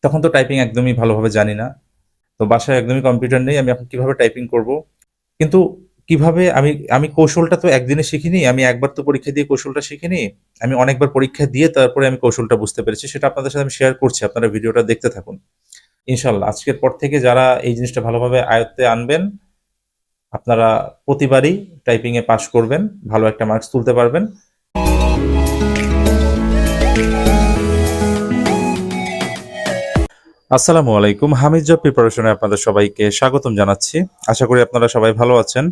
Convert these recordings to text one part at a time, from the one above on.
তখন তো টাইপিং একদমই ভালোভাবে জানি না। তো বাসায় একদমই কম্পিউটার নেই। আমি এখন কিভাবে টাইপিং করব? কিন্তু কিভাবে আমি কৌশলটা তো একদিনে শিখিনি। আমি একবার তো পরীক্ষা দিয়ে কৌশলটা শিখিনি। আমি অনেকবার পরীক্ষা দিয়ে তারপরে আমি কৌশলটা বুঝতে পেরেছি। সেটা আপনাদের সাথে আমি শেয়ার করছি। আপনারা ভিডিওটা দেখতে থাকুন। ইনশাআল্লাহ আজকের পর থেকে যারা এই জিনিসটা ভালোভাবে আয়ত্তে আনবেন, আপনারা প্রতিবারই টাইপিং এ পাস করবেন, ভালো একটা মার্কস তুলতে পারবেন। আসসালামু আলাইকুম। হামিদ জব প্রিপারেশনে আপনাদের সবাইকে স্বাগতম জানাচ্ছি। আশা করি আপনারা সবাই ভালো আছেন।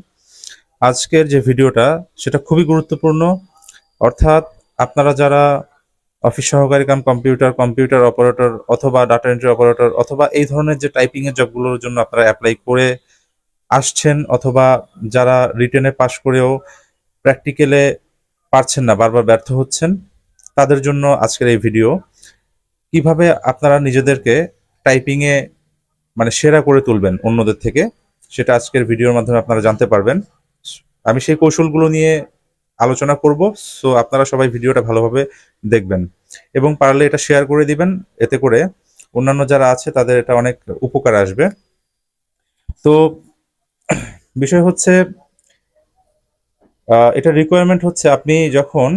আজকের যে ভিডিওটা সেটা খুবই গুরুত্বপূর্ণ। অর্থাৎ আপনারা যারা অফিস সহকারী কাম কম্পিউটার অপারেটর অথবা ডাটা এন্ট্রি অপারেটর অথবা এই ধরনের যে টাইপিং এর জবগুলোর জন্য আপনারা অ্যাপ্লাই করে আসছেন, অথবা যারা রিটেনে পাশ করেও প্র্যাকটিক্যালে পারছেন না, বারবার ব্যর্থ হচ্ছেন, তাদের জন্য আজকের এই ভিডিও। কিভাবে আপনারা নিজেদেরকে টাইপিং এ সেরা করে তুলবেন অন্যদের থেকে, সেটা আজকের ভিডিওর মাধ্যমে আপনারা জানতে পারবেন। আমি সেই কৌশলগুলো নিয়ে আলোচনা করব। সো আপনারা সবাই ভিডিওটা ভালোভাবে দেখবেন এবং পারলে এটা শেয়ার করে দিবেন। এতে করে অন্যান্য যারা আছে তাদের এটা অনেক উপকার আসবে। তো বিষয় হচ্ছে, এটা রিকোয়ারমেন্ট হচ্ছে আপনি যখন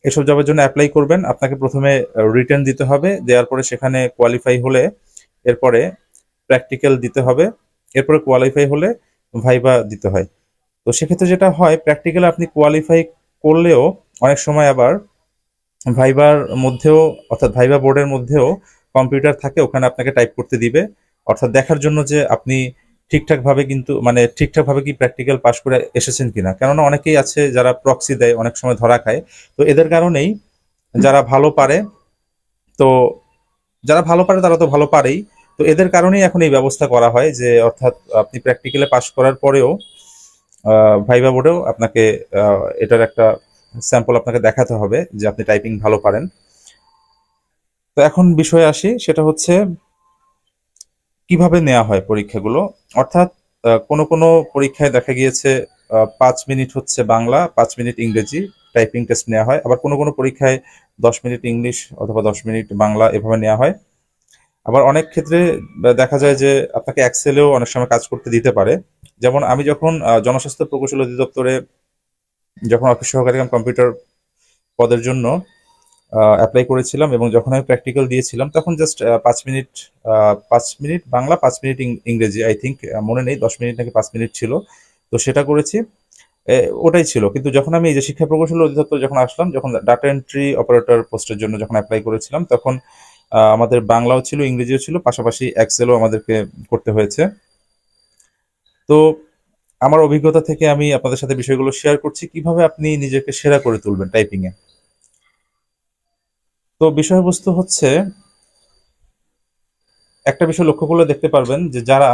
এসব জবের জন্য অ্যাপ্লাই করবেন, আপনাকে প্রথমে রিটেন দিতে হবে। দেওয়ার পরে সেখানে কোয়ালিফাই হলে এরপরে প্র্যাকটিক্যাল দিতে হবে। এরপরে কোয়ালিফাই হলে ভাইবা দিতে হয়। তো সেক্ষেত্রে যেটা হয়, প্র্যাকটিক্যালে আপনি কোয়ালিফাই করলেও অনেক সময় আবার ভাইবার মধ্যেও, অর্থাৎ ভাইবা বোর্ডের মধ্যেও কম্পিউটার থাকে, ওখানে আপনাকে টাইপ করতে দিবে, অর্থাৎ দেখার জন্য যে আপনি ঠিকঠাকভাবে ঠিকঠাকভাবে কি প্র্যাকটিক্যাল পাস করে এসেছেন কিনা। কেননা অনেকেই আছে যারা প্রক্সি দেয়, অনেক সময় ধরা খায়। তো এদের কারণেই যারা ভালো পারে, তো যারা ভালো পারে তারা তো ভালো পারেই, তো এদের কারণেই এখন এই ব্যবস্থা করা হয় যে অর্থাৎ আপনি প্র্যাকটিক্যালে পাস করার পরেও ভাইবা বোর্ডেও আপনাকে এটার একটা স্যাম্পল আপনাকে দেখাতে হবে যে আপনি টাইপিং ভালো পারেন। তো এখন বিষয়ে আসি, সেটা হচ্ছে কিভাবে নেওয়া হয় পরীক্ষাগুলো। অর্থাৎ কোনো কোনো পরীক্ষায় দেখা গিয়েছে 5 মিনিট হচ্ছে বাংলা, 5 মিনিট ইংরেজি টাইপিং টেস্ট নেওয়া হয়। আবার কোনো কোনো পরীক্ষায় 10 মিনিট ইংলিশ অথবা 10 মিনিট বাংলা এভাবে নেওয়া হয়। আবার অনেক ক্ষেত্রে দেখা যায় যে আপনাকে এক্সেলেও অনেক সময় কাজ করতে দিতে পারে। যেমন আমি যখন জনস্বাস্থ্য প্রকৌশল অধিদপ্তরে যখন অফিস সহকারী কম্পিউটার পদের জন্য অ্যাপ্লাই করেছিলাম এবং যখন আমি প্র্যাকটিক্যাল দিয়েছিলাম, তখন just 5 minute, 5 minute Bangla, 5 minute ইংরেজি, আই থিঙ্ক, মনে নেই 10 মিনিট নাকি 5 মিনিট ছিল। তো সেটা করেছি, ওটাই ছিল। কিন্তু যখন আমি এই যে শিক্ষা প্রকৌশল অধিদপ্তর যখন আসলাম, যখন ডাটা এন্ট্রি অপারেটর পোস্টের জন্য যখন অ্যাপ্লাই করেছিলাম, তখন আমাদের বাংলাও ছিল, ইংরেজিও ছিল, পাশাপাশি এক্সেলও আমাদেরকে করতে হয়েছে। তো আমার অভিজ্ঞতা থেকে আমি আপনাদের সাথে বিষয়গুলো শেয়ার করছি, কিভাবে আপনি নিজেকে সেরা করে তুলবেন টাইপিং এ। তো বিষয়বস্তু হচ্ছে, একটা বিষয় লক্ষ্য করলে দেখতে পারবেন যে যারা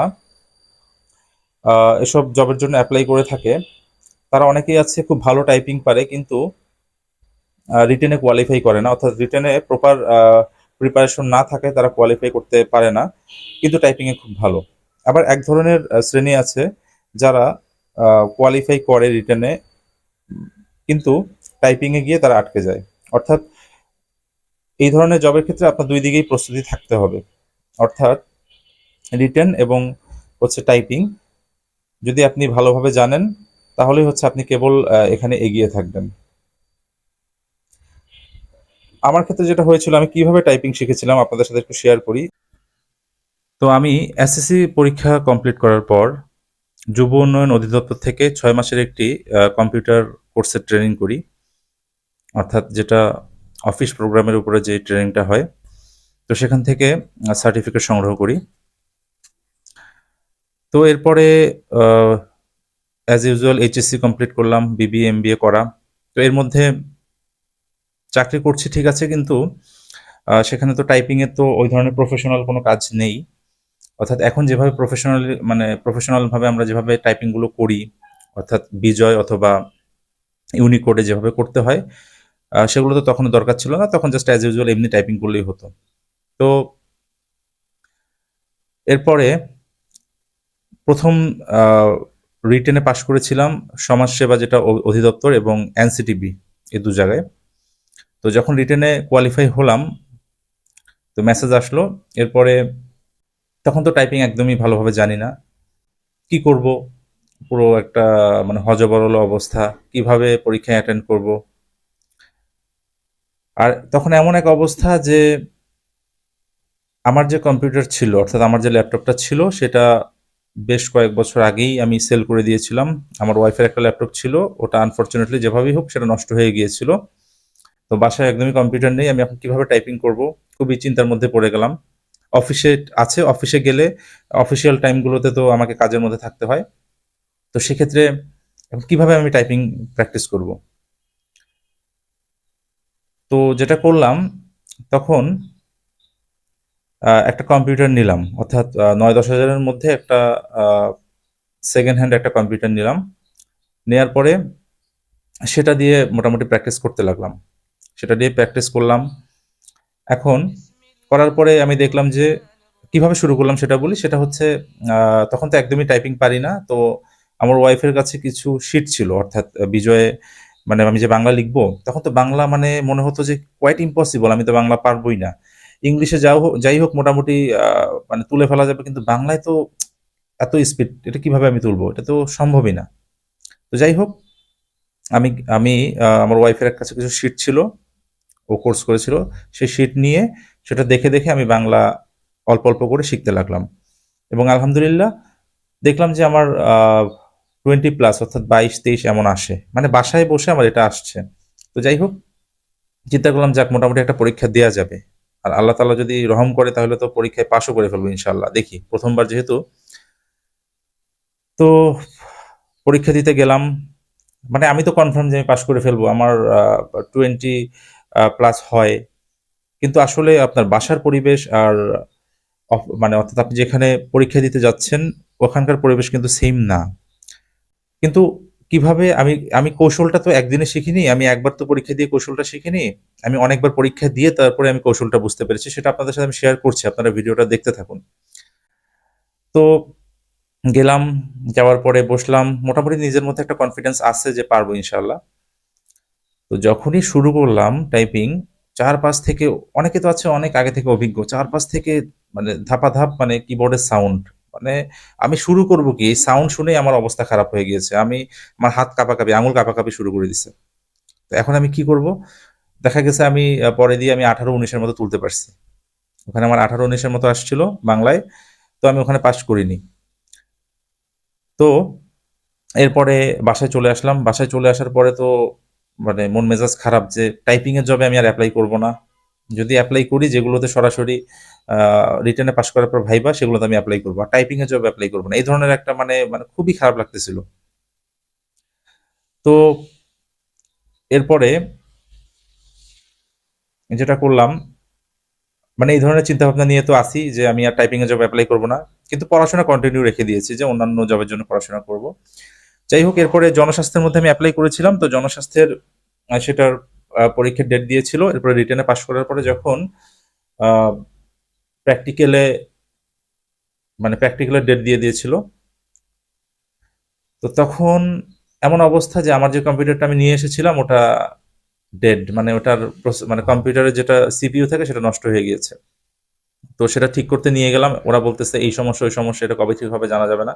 এসব জবের জন্য অ্যাপ্লাই করে থাকে, তারা অনেকেই আছে খুব ভালো টাইপিং পারে, কিন্তু রিটেনে কোয়ালিফাই করে না, অর্থাৎ রিটেনে প্রপার প্রিপারেশন না থাকে, তারা কোয়ালিফাই করতে পারে না, কিন্তু টাইপিং এ খুব ভালো। আবার এক ধরনের শ্রেণী আছে যারা কোয়ালিফাই করে রিটেনে, কিন্তু টাইপিং এ গিয়ে তারা আটকে যায়। অর্থাৎ এই ধরনের জবের ক্ষেত্রে আপনার দুই দিকেই প্রস্তুতি থাকতে হবে। অর্থাৎ রিটেন এবং হচ্ছে টাইপিং যদি আপনি ভালোভাবে জানেন, তাহলেই হচ্ছে আপনি কেবল এখানে এগিয়ে থাকবেন। আমার ক্ষেত্রে যেটা হয়েছিল, আমি কিভাবে টাইপিং শিখেছিলাম আপনাদের সাথে একটু শেয়ার করি। তো আমি এসএসসি পরীক্ষা কমপ্লিট করার পর যুব উন্নয়ন অধিদপ্তর থেকে 6 মাসের একটি কম্পিউটার কোর্সের ট্রেনিং করি, অর্থাৎ যেটা অফিস প্রোগ্রামের উপরে যে ট্রেনিংটা হয়। তো সেখান থেকে সার্টিফিকেট সংগ্রহ করি। তো এরপরে অ্যাজ ইউজুয়াল এইচএসসি কমপ্লিট করলাম, বিবিএ এমবিএ করা। তো এর মধ্যে চাকরি করছি ঠিক আছে, কিন্তু সেখানে তো টাইপিং এর তো ওই ধরনের প্রফেশনাল কোনো কাজ নেই। অর্থাৎ এখন যেভাবে প্রফেশনাল ভাবে আমরা যেভাবে টাইপিং গুলো করি, অর্থাৎ বিজয় অথবা ইউনিকোডে যেভাবে করতে হয়, সেগুলো তো তখন দরকার ছিল না। তখন জাস্ট অ্যাজ ইউজুয়াল এমনি টাইপিং করলেই হতো। তো এরপরে প্রথম রিটেনে পাশ করেছিলাম সমাজসেবা, যেটা অধিদপ্তর, এবং এনসিটিবি, এই দু জায়গায়। তো যখন রিটেনে কোয়ালিফাই হলাম, তো মেসেজ আসলো। এরপরে তখন তো টাইপিং একদমই ভালোভাবে জানি না, কি করব, পুরো একটা মানে হযবরল অবস্থা, কিভাবে পরীক্ষায় অ্যাটেন্ড করব। আর তখন এমন এক অবস্থা যে আমার যে কম্পিউটার ছিল, অর্থাৎ আমার যে ল্যাপটপটা ছিল, সেটা বেশ কয়েক বছর আগেই আমি সেল করে দিয়েছিলাম। আমার ওয়াইফের একটা ল্যাপটপ ছিল, ওটা আনফরচুনেটলি যেভাবেই হোক সেটা নষ্ট হয়ে গিয়েছিল। তো বাসায় একদমই কম্পিউটার নেই, আমি এখন কিভাবে টাইপিং করব, খুবই চিন্তার মধ্যে পড়ে গেলাম। অফিসে আছে, অফিসে গেলে অফিসিয়াল টাইমগুলোতে তো আমাকে কাজের মধ্যে থাকতে হয়। তো সেক্ষেত্রে এখন কিভাবে আমি টাইপিং প্র্যাকটিস করব? তো যেটা করলাম, তখন একটা কম্পিউটার নিলাম, অর্থাৎ ৯-১০ হাজারের মধ্যে একটা সেকেন্ড হ্যান্ড একটা কম্পিউটার নিলাম। নেয়ার পরে সেটা দিয়ে মোটামুটি প্র্যাকটিস করতে লাগলাম। সেটা দিয়ে প্র্যাকটিস করলাম। এখন করার পরে আমি দেখলাম যে কিভাবে শুরু করলাম সেটা বলি। সেটা হচ্ছে তখন তো একদমই টাইপিং পারি না। তো আমার ওয়াইফের কাছে কিছু শিট ছিল, অর্থাৎ বিজয়ে মানে আমি যে বাংলা লিখবো, তখন তো বাংলা মানে মনে হতো যে কোয়াইট ইম্পসিবল, আমি তো বাংলা পারবোই না। ইংলিশে যাই হোক মোটামুটি মানে তুলে ফেলা যাবে, কিন্তু বাংলায় তো এত স্পিড, এটা কিভাবে আমি তুলবো? এটা তো সম্ভবই না। তো যাই হোক, আমি আমি আমার ওয়াইফের কাছে কিছু শিট ছিল, ও কোর্স করেছিল। সেই শিট নিয়ে সেটা দেখে দেখে আমি বাংলা অল্প অল্প করে শিখতে লাগলাম, এবং আলহামদুলিল্লাহ দেখলাম যে আমার 20+ অর্থাৎ 22-23 এমন আসে, মানে বাসায় বসে আমার এটা আসছে। তো যাই হোক, চিন্তা করলাম যাক মোটামুটি একটা পরীক্ষা দেওয়া যাবে, আর আল্লাহ তাআলা যদি রহম করে তাহলে তো পরীক্ষায় পাশও করে ফেলবো ইনশাল্লাহ। দেখি, প্রথমবার যেহেতু। তো পরীক্ষা দিতে গেলাম, মানে আমি তো কনফার্ম যে আমি পাশ করে ফেলবো, আমার 20+ হয়। কিন্তু আসলে আপনার বাসার পরিবেশ আর মানে অর্থাৎ আপনি যেখানে পরীক্ষা দিতে যাচ্ছেন ওখানকার পরিবেশ কিন্তু সেম না। কিন্তু কিভাবে আমি আমি কৌশলটা তো একদিনে শিখিনি, আমি একবার তো পরীক্ষা দিয়ে কৌশলটা শিখিনি, আমি অনেকবার পরীক্ষা দিয়ে তারপরে আমি কৌশলটা বুঝতে পেরেছি। সেটা আপনাদের সাথে আমি শেয়ার করছি, আপনারা ভিডিওটা দেখতে থাকুন। তো গেলাম, যাওয়ার পরে বসলাম, মোটামুটি নিজের মধ্যে একটা কনফিডেন্স আছে যে পারবো ইনশাল্লাহ। তো যখনই শুরু করলাম টাইপিং, চারপাশ থেকে অনেকে তো আছে অনেক আগে থেকে অভিজ্ঞ, চারপাশ থেকে মানে ধাপাধাপ মানে কিবোর্ডের সাউন্ড, মানে আমি শুরু করব কি, এই সাউন্ড শুনেই আমার অবস্থা খারাপ হয়ে গিয়েছে। আমার হাত কাঁপাকাঁপি, আঙুল কাঁপাকাঁপি শুরু করে দিছে। তো এখন আমি কি করব? দেখা গেছে আমি পরে দিয়ে আমি 18-19-এর মতো তুলতে পারছি। ওখানে আমার 18-19-এর মতো আসছিল বাংলায়। তো আমি ওখানে পাস করিনি। তো এরপরে বাসায় চলে আসলাম। বাসায় চলে আসার পরে তো মানে মন মেজাজ খারাপ যে টাইপিং এর জবে আমি আর অ্যাপ্লাই করব না। যদি অ্যাপ্লাই করি যেগুলোতে সরাসরি রিটেনে পাস করার পর ভাইবা, সেগুলোতে আমি অ্যাপ্লাই করব। আর টাইপিং এর জবে অ্যাপ্লাই করব না। এই ধরনের একটা মানে মানে খুবই খারাপ লাগতেছিল। তো এরপরে যেটা করলাম, মানে এই ধরনের চিন্তা ভাবনা নিয়ে তো আসি যে আমি আর টাইপিং এর জব অ্যাপ্লাই করব না। কিন্তু পড়াশোনা কন্টিনিউ রেখে দিয়েছি যে অন্যান্য জবের জন্য পড়াশোনা করব। যাই হোক, এরপরে জনস্বাস্থ্যের মধ্যে আমি অ্যাপ্লাই করেছিলাম। তো জনস্বাস্থ্যের সেটার পরীক্ষার ডেট দিয়েছিল। এরপরে রিটেনে পাস করার পরে যখন প্র্যাকটিক্যালে মানে প্র্যাকটিক্যালের ডেট দিয়ে দিয়েছিল, তো তখন এমন অবস্থা যে আমার যে কম্পিউটারটা আমি নিয়ে এসেছিলাম ওটা ডেড, মানে ওটার মানে কম্পিউটারের যেটা সিপিইউ থাকে সেটা নষ্ট হয়ে গিয়েছে। তো সেটা ঠিক করতে নিয়ে গেলাম, ওরা বলতেছে এই সমস্যা ওই সমস্যা, এটা কবে ঠিক হবে জানা যাবে না,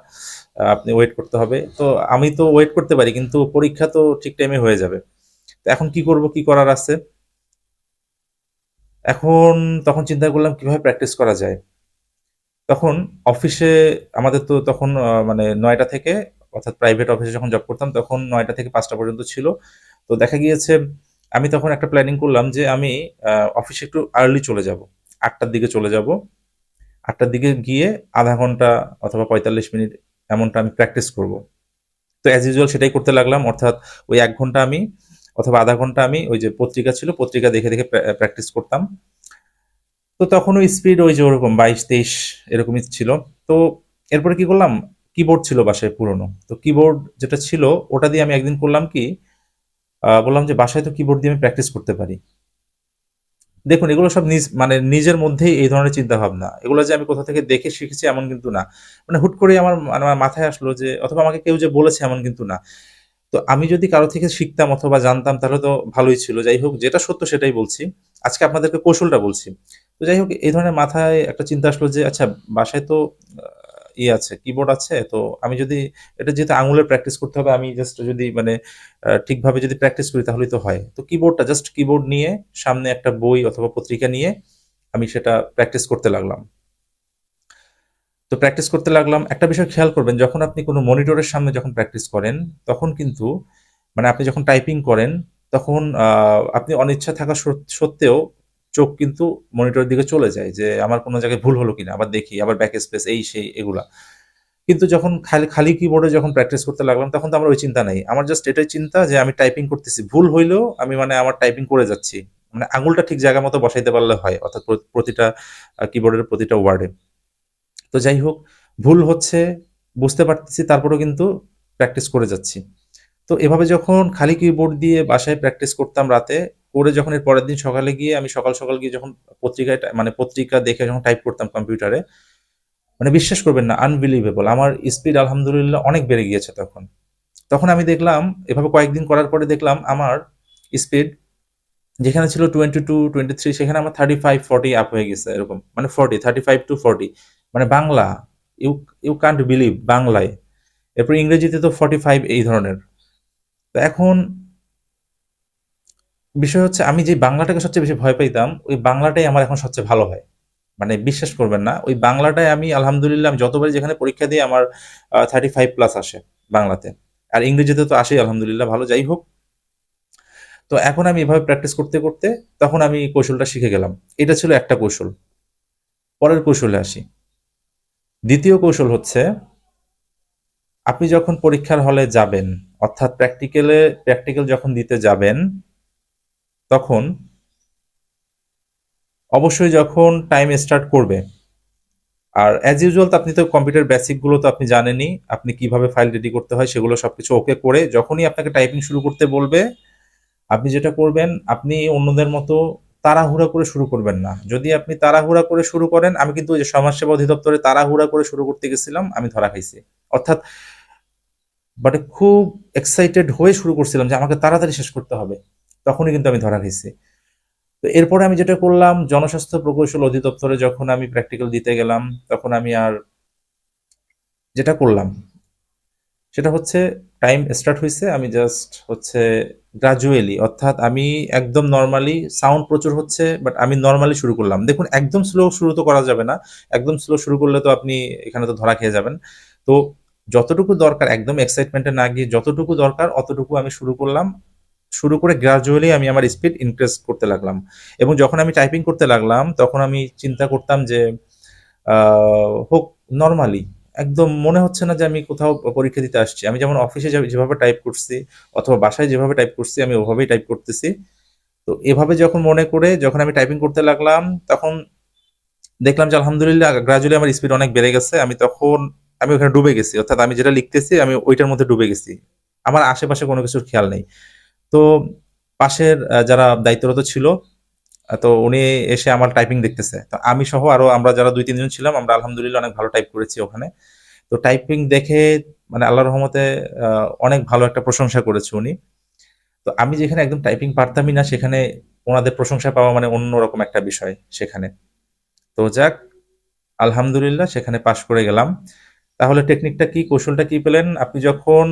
আপনি ওয়েট করতে হবে। তো আমি তো ওয়েট করতে পারি, কিন্তু পরীক্ষা তো ঠিক টাইমে হয়ে যাবে। তো এখন কি করব, কি করার আছে? এখন তখন চিন্তা করলাম কিভাবে প্র্যাকটিস করা যায়। তখন অফিসে আমাদের তো তখন মানে 9টা থেকে, অর্থাৎ প্রাইভেট অফিসে যখন জব করতাম তখন 9টা থেকে 5টা পর্যন্ত ছিল। তো দেখা গিয়েছে আমি তখন একটা প্ল্যানিং করলাম যে আমি অফিসে একটু আর্লি চলে যাব, 8টার দিকে চলে যাব। 8টার দিকে গিয়ে আধা ঘন্টা অথবা 45 মিনিট এমনটা আমি প্র্যাকটিস করব। তো অ্যাজ ইউজুয়াল সেটাই করতে লাগলাম, অর্থাৎ ওই 1 ঘন্টা আমি অথবা আধা ঘন্টা আমি ওই যে পত্রিকা ছিল পত্রিকা দেখে দেখে প্র্যাকটিস করতাম। তো তখনও স্পিড ওই যে ওরকম 22-23 এরকমই ছিল। তো এরপরে কি করলাম, কিবোর্ড ছিল বাসায় পুরনো, তো কিবোর্ড যেটা ছিল ওটা দিয়ে আমি একদিন করলাম কি, বললাম যে বাসায় তো কিবোর্ড দিয়ে আমি প্র্যাকটিস করতে পারি। দেখুন, এগুলো সব মানে নিজের মধ্যেই এই ধরনের চিন্তা ভাবনা, এগুলো যে আমি কোথা থেকে দেখে শিখেছি এমন কিন্তু না, মানে হুট করে আমার মানে আমার মাথায় আসলো যে, অথবা আমাকে কেউ যে বলেছে এমন কিন্তু না। তো আমি যদি কারো থেকে শিখতাম অথবা জানতাম তাহলে তো ভালোই ছিল। যাই হোক, যেটা সত্য সেটাই বলছি। আজকে আপনাদেরকে কৌশলটা বলছি। তো যাই হোক, এই ধরনের মাথায় একটা চিন্তা আসলো যে আচ্ছা, বাসায় তো আছে, কিবোর্ড আছে। তো আমি যদি এটা যেহেতু আঙুলের প্র্যাকটিস করতে হবে, আমি জাস্ট যদি মানে ঠিকভাবে যদি প্র্যাকটিস করি তাহলেই তো হয়। তো কিবোর্ড নিয়ে সামনে একটা বই অথবা পত্রিকা নিয়ে আমি সেটা প্র্যাকটিস করতে লাগলাম। তো প্র্যাকটিস করতে লাগলাম। একটা বিষয় খেয়াল করবেন, যখন আপনি কোনো মনিটরের সামনে যখন প্র্যাকটিস করেন, তখন কিন্তু মানে আপনি যখন টাইপিং করেন, তখন আপনি অনিচ্ছা থাকা সত্ত্বেও চোখ কিন্তু মনিটরের দিকে চলে যায় যে আমার কোনো জায়গায় ভুল হলো কিনা, আবার দেখি, আবার ব্যাক স্পেস, এই সেই এগুলা। কিন্তু যখন খালি খালি কিবোর্ডে যখন প্র্যাকটিস করতে লাগলাম, তখন তো আমার ওই চিন্তা নাই। আমার জাস্ট এটাই চিন্তা যে আমি টাইপিং করতেছি, ভুল হইলেও আমি মানে আমার টাইপিং করে যাচ্ছি। মানে আঙুলটা ঠিক জায়গা মতো বসাইতে পারলে হয়, অর্থাৎ প্রতিটা কিবোর্ডের প্রতিটা ওয়ার্ডে। তো যাই হোক, ভুল হচ্ছে বুঝতে পারতেছি, তারপরেও কিন্তু প্র্যাকটিস করে যাচ্ছি। তো এভাবে যখন খালি কিবোর্ড দিয়ে বাসায় প্র্যাকটিস করতাম রাতে, করে যখন এর পরের দিন সকালে গিয়ে আমি সকাল সকাল গিয়ে যখন মানে পত্রিকা দেখে যখন টাইপ করতাম কম্পিউটারে, মানে বিশ্বাস করবেন না, আনবিলিভেবল, আমার স্পিড আলহামদুলিল্লাহ অনেক বেড়ে গিয়েছে তখন। তখন আমি দেখলাম, এভাবে কয়েকদিন করার পরে দেখলাম আমার স্পিড যেখানে ছিল 22, 23, সেখানে আমার 35, 40 আপ হয়ে গেছে, এরকম মানে 35 to 40, মানে Bangla, you you can't believe, বাংলায়। এরপর ইংরেজিতে তো 45, এই ধরনের। তো এখন বিষয় হচ্ছে, আমি যে বাংলাটাকে সবচেয়ে বেশি ভয় পাইতাম, ওই বাংলাটাই আমার এখন সবচেয়ে ভালো হয়। মানে বিশ্বাস করবেন না, ওই বাংলাটায় আমি আলহামদুলিল্লাহ, আমি যতবারই যেখানে পরীক্ষা দিই আমার 35+ আসে বাংলাতে। আর ইংরেজিতে তো আসেই আলহামদুলিল্লাহ ভালো। যাই হোক, তো এখন আমি এভাবে প্র্যাকটিস করতে করতে তখন আমি কৌশলটা শিখে গেলাম। এটা ছিল একটা কৌশল। পরের কৌশলে আসি। দ্বিতীয় কৌশল হচ্ছে, আপনি যখন পরীক্ষার হলে যাবেন, অর্থাৎ প্র্যাকটিক্যাল যখন দিতে যাবেন, তখন অবশ্যই যখন টাইম স্টার্ট করবে, আর অ্যাজ ইউজুয়াল তো আপনি তো কম্পিউটার বেসিক গুলো তো আপনি জানেনই, আপনি কিভাবে ফাইল রেডি করতে হয় সেগুলো সবকিছু ওকে করে যখনই আপনাকে টাইপিং শুরু করতে বলবে, আপনি যেটা করবেন, আপনি অন্যদের মতো তাড়াহুড়া করে শুরু করবেন না। যদি আপনি তাড়াহুড়া করে শুরু করেন, আমি কিন্তু ওই যে সমাজসেবা অধিদপ্তরে তাড়াহুড়া করে শুরু করতে গেছিলাম, আমি ধরা খাইছি। অর্থাৎ বাট খুব এক্সাইটেড হয়ে শুরু করছিলাম যে আমাকে তাড়াতাড়ি শেষ করতে হবে, তখনই কিন্তু আমি ধরা খাইছি। তো এরপরে আমি যেটা করলাম, জনস্বাস্থ্য প্রকৌশল অধিদপ্তরে যখন আমি প্র্যাকটিক্যাল দিতে গেলাম, তখন আমি আর যেটা করলাম সেটা হচ্ছে, টাইম স্টার্ট হয়েছে, আমি জাস্ট হচ্ছে গ্রাজুয়ালি, অর্থাৎ আমি একদম নর্মালি, সাউন্ড প্রচুর হচ্ছে বাট আমি নর্মালি শুরু করলাম। দেখুন, একদম স্লো শুরু তো করা যাবে না। একদম স্লো শুরু করলে তো আপনি এখানে তো ধরা খেয়ে যাবেন। তো যতটুকু দরকার, একদম এক্সাইটমেন্টে না গিয়ে যতটুকু দরকার অতটুকু আমি শুরু করলাম। শুরু করে গ্রাজুয়ালি আমি আমার স্পিড ইনক্রিজ করতে লাগলাম। এবং যখন আমি টাইপিং করতে লাগলাম, তখন আমি চিন্তা করতাম যে হোক নরমালি, একদম মনে হচ্ছে না যে আমি কোথাও পরীক্ষা দিতে আসছি। আমি যেমন অফিসে যেভাবে টাইপ করছি অথবা বাসায় যেভাবে টাইপ করছি, আমি ওভাবেই টাইপ করতেছি। তো এভাবে যখন মনে করে যখন আমি টাইপিং করতে লাগলাম, তখন দেখলাম যে আলহামদুলিল্লাহ গ্রাজুয়ালি আমার স্পিড অনেক বেড়ে গেছে। আমি ওখানে ডুবে গেছি, অর্থাৎ আমি যেটা লিখতেছি আমি ওইটার মধ্যে ডুবে গেছি। আমার আশেপাশে কোনো কিছুর খেয়াল নেই। তো পাশের যারা দায়িত্বরত ছিল, তো উনি এসে আমার টাইপিং দেখতেছে। তো আমি সহ আরো আমরা যারা 2-3 জন ছিলাম, আমরা আলহামদুলিল্লাহ অনেক ভালো টাইপ করেছি ওখানে। তো টাইপিং দেখে মানে আল্লাহর রহমতে অনেক ভালো একটা প্রশংসা করেছে উনি। তো আমি যেখানে একদম টাইপিং পারতামই না, সেখানে ওনাদের প্রশংসা পাওয়া মানে অন্যরকম একটা বিষয় সেখানে। তো যাক, আলহামদুলিল্লাহ সেখানে পাশ করে গেলাম। তাহলে টেকনিকটা কি, কৌশলটা কি পেলেন? আপনি যখন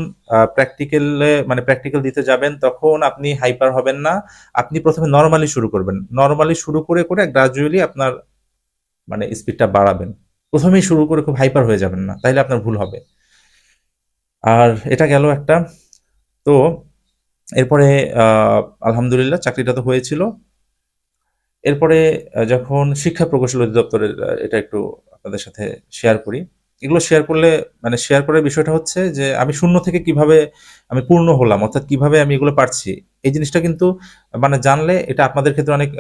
প্র্যাকটিক্যাল দিতে যাবেন, তখন আপনি হাইপার হবেন না। আপনি প্রথমে নরমালি শুরু করবেন। নরমালি শুরু করে করে গ্রাজুয়ালি আপনার মানে স্পিডটা বাড়াবেন। প্রথমেই শুরু করে খুব হাইপার হয়ে যাবেন না, তাইলে আপনার ভুল হবে। আর এটা গেল একটা। তো এরপরে আলহামদুলিল্লাহ চাকরিটা তো হয়েছিল। এরপরে যখন শিক্ষা প্রকৌশল অধিদপ্তরের, এটা একটু আপনাদের সাথে শেয়ার করি। এগুলো শেয়ার করলে মানে শেয়ার করার বিষয়টা হচ্ছে যে আমি শূন্য থেকে কিভাবে আমি পূর্ণ হলাম, অর্থাৎ কিভাবে আমি এগুলো পারছি, এই জিনিসটা কিন্তু মানে জানলে এটা আপনাদের ক্ষেত্রে অনেক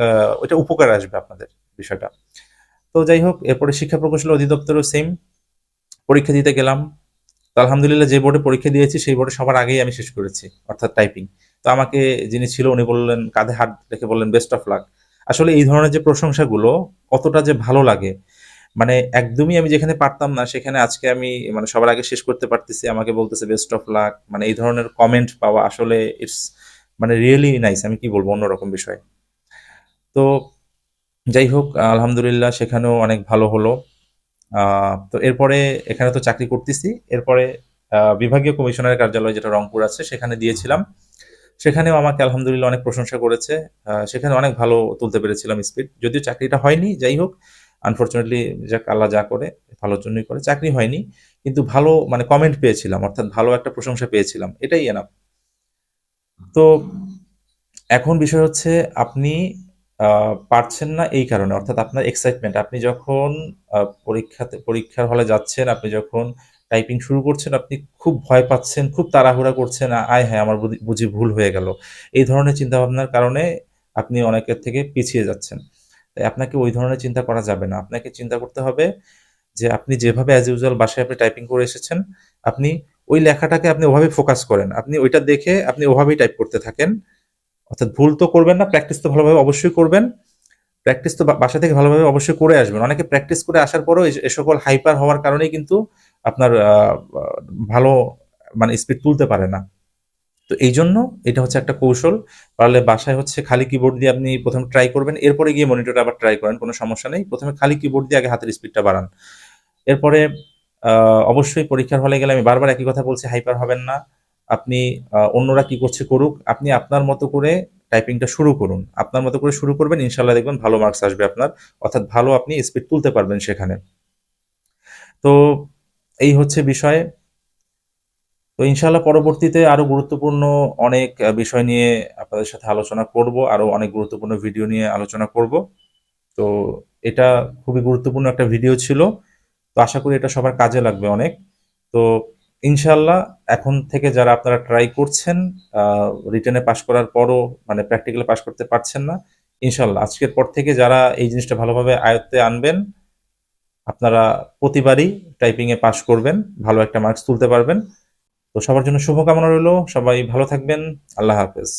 ওইটা উপকার আসবে আপনাদের বিষয়টা। তো যাই হোক, এরপরে শিক্ষা প্রকৌশল অধিদপ্তরও সেম, পরীক্ষা দিতে গেলাম। তো আলহামদুলিল্লাহ যে বোর্ডে পরীক্ষা দিয়েছি সেই বোর্ডে সবার আগেই আমি শেষ করেছি, অর্থাৎ টাইপিং। তো আমাকে যিনি ছিল উনি বললেন, কাঁধে হাত রেখে বললেন বেস্ট অফ লাক। আসলে এই ধরনের যে প্রশংসাগুলো কতটা যে ভালো লাগে, মানে একদমই আমি যেখানে পারতাম না সেখানে আজকে আমি মানে সবার আগে শেষ করতে পারতেছি, আমাকে বলতেছে বেস্ট অফ লাক, মানে এই ধরনের কমেন্ট পাওয়া আসলে ইটস মানে রিয়েলি নাইস, আমি কি বলবো, অন্যরকম বিষয়। তো যাই হোক, আলহামদুলিল্লাহ সেখানেও অনেক ভালো হলো। তো এরপরে এখানে তো চাকরি করতেছি, এরপরে বিভাগীয় কমিশনারের কার্যালয় যেটা রংপুর আছে সেখানে দিয়েছিলাম। সেখানেও আমাকে আলহামদুলিল্লাহ অনেক প্রশংসা করেছে। সেখানে অনেক ভালো তুলতে পেরেছিলাম স্পিড, যদিও চাকরিটা হয়নি। যাই হোক, আনফরচুনেটলি যাক, আল্লাহ যা করে ভালোর জন্যই করে, চাকরি হয়নি, কিন্তু ভালো মানে কমেন্ট পেয়েছিলাম, অর্থাৎ ভালো একটা প্রশংসা পেয়েছিলাম, এটাই এনাফ। তো এখন বিষয় হচ্ছে আপনি পারছেন না এই কারণে, অর্থাৎ আপনার এক্সাইটমেন্ট, আপনি যখন পরীক্ষার হলে যাচ্ছেন, আপনি যখন টাইপিং শুরু করছেন, আপনি খুব ভয় পাচ্ছেন, খুব তাড়াহুড়া করছেন, আয় হ্যাঁ আমার বুঝি ভুল হয়ে গেল, এই ধরনের চিন্তা ভাবনার কারণে আপনি অনেকের থেকে পিছিয়ে যাচ্ছেন। তাই আপনাকে ওই ধরনের চিন্তা করা যাবে না, আপনাকে চিন্তা করতে হবে যে আপনি যেভাবে অ্যাজ ইউজুয়াল বাসায় আপনি টাইপিং করে এসেছেন, আপনি ওই লেখাটাকে আপনি ওভাবে ফোকাস করেন, আপনি ওইটা দেখে আপনি ওভাবেই টাইপ করতে থাকেন। অর্থাৎ ভুল তো করবেন না, প্র্যাকটিস তো ভালোভাবে অবশ্যই করবেন, প্র্যাকটিস তো বাসা থেকে ভালোভাবে অবশ্যই করে আসবেন। অনেকে প্র্যাকটিস করে আসার পরও এ সকল হাইপার হওয়ার কারণেই কিন্তু আপনার ভালো মানে স্পিড তুলতে পারে না। তো এই জন্য এটা হচ্ছে একটা কৌশল। পারলে বাসায় হচ্ছে খালি কিবোর্ড দিয়ে আপনি প্রথমে ট্রাই করবেন, এরপরে গিয়ে মনিটরে আবার ট্রাই করেন, কোনো সমস্যা নেই। প্রথমে খালি কিবোর্ড দিয়ে আগে হাতের স্পিডটা বাড়ান। এরপরে অবশ্যই পরীক্ষার হলে গেলে আমি বারবার একই কথা বলছি, হাইপার হবেন না। আপনি অন্যরা কি করছে করুক, আপনি আপনার মতো করে টাইপিংটা শুরু করুন। আপনার মতো করে শুরু করবেন, ইনশাল্লাহ দেখবেন ভালো মার্কস আসবে আপনার, অর্থাৎ ভালো আপনি স্পিড তুলতে পারবেন সেখানে। তো এই হচ্ছে বিষয়। তো ইনশাল্লাহ পরবর্তীতে আরো গুরুত্বপূর্ণ অনেক বিষয় নিয়ে আপনাদের সাথে আলোচনা করব, আরো অনেক গুরুত্বপূর্ণ ভিডিও নিয়ে আলোচনা করব। তো এটা খুবই গুরুত্বপূর্ণ একটা ভিডিও ছিল। তো আশা করি এটা সবার কাজে লাগবে অনেক। তো ইনশাল্লাহ এখন থেকে যারা আপনারা ট্রাই করছেন, রিটেনে পাশ করার পরও মানে প্র্যাকটিক্যালে পাশ করতে পারছেন না, ইনশাল্লাহ আজকের পর থেকে যারা এই জিনিসটা ভালোভাবে আয়ত্তে আনবেন, আপনারা প্রতিবারই টাইপিংয়ে পাশ করবেন, ভালো একটা মার্কস তুলতে পারবেন। তো সবার জন্য শুভকামনা রইল, সবাই ভালো থাকবেন। আল্লাহ হাফেজ।